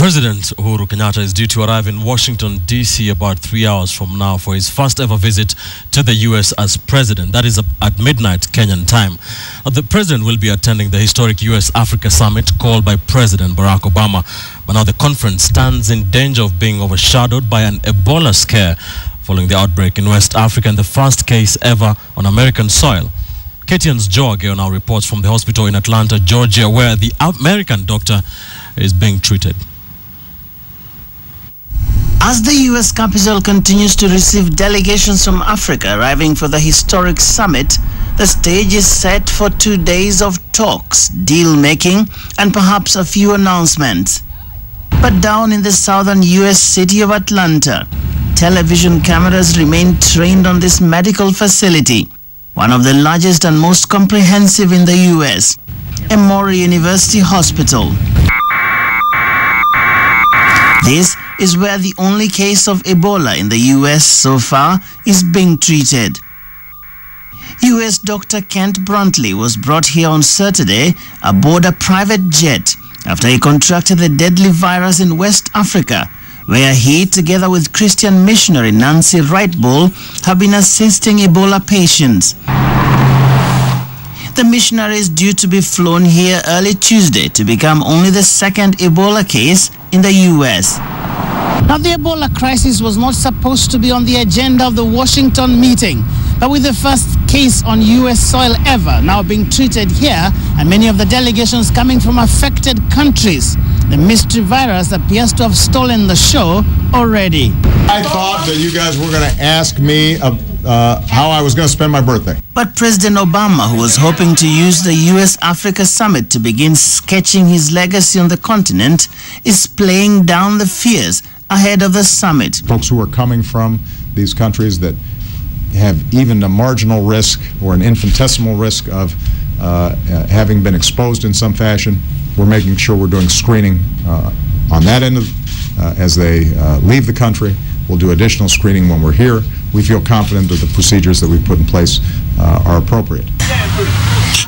President Uhuru Kenyatta is due to arrive in Washington, D.C. about 3 hours from now for his first ever visit to the U.S. as president. That is at midnight Kenyan time. The president will be attending the historic U.S.-Africa summit called by President Barack Obama. But now the conference stands in danger of being overshadowed by an Ebola scare following the outbreak in West Africa and the first case ever on American soil. Kenyan's Ageyo now reports from the hospital in Atlanta, Georgia, where the American doctor is being treated. As the U.S. capital continues to receive delegations from Africa arriving for the historic summit, the stage is set for 2 days of talks, deal-making, and perhaps a few announcements. But down in the southern U.S. city of Atlanta, television cameras remain trained on this medical facility, one of the largest and most comprehensive in the U.S., Emory University Hospital. This is where the only case of Ebola in the U.S. so far is being treated. U.S. Dr. Kent Brantley was brought here on Saturday aboard a private jet after he contracted the deadly virus in West Africa, where he, together with Christian missionary Nancy Wright-Bull, have been assisting Ebola patients. The missionary is due to be flown here early Tuesday to become only the second Ebola case in the U.S. Now, the Ebola crisis was not supposed to be on the agenda of the Washington meeting, but with the first case on U.S. soil ever now being treated here and many of the delegations coming from affected countries, the mystery virus appears to have stolen the show already. I thought that you guys were going to ask me how I was going to spend my birthday. But President Obama, who was hoping to use the U.S.-Africa summit to begin sketching his legacy on the continent, is playing down the fears ahead of the summit. Folks who are coming from these countries that have even a marginal risk or an infinitesimal risk of having been exposed in some fashion, we're making sure we're doing screening on that end as they leave the country. We'll do additional screening when we're here. We feel confident that the procedures that we've put in place are appropriate.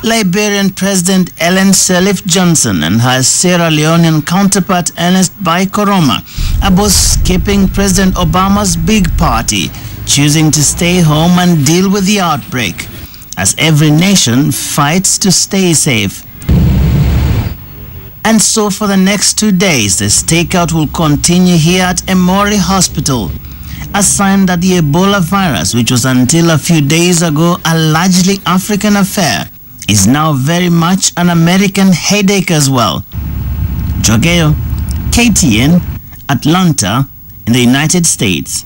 Liberian President Ellen Sirleaf Johnson and her Sierra Leonean counterpart Ernest Bai Koroma are both skipping President Obama's big party, choosing to stay home and deal with the outbreak, as every nation fights to stay safe. And so for the next 2 days, the stakeout will continue here at Emory Hospital, a sign that the Ebola virus, which was until a few days ago a largely African affair, is now very much an American headache as well. Ageyo, KTN, Atlanta, in the United States.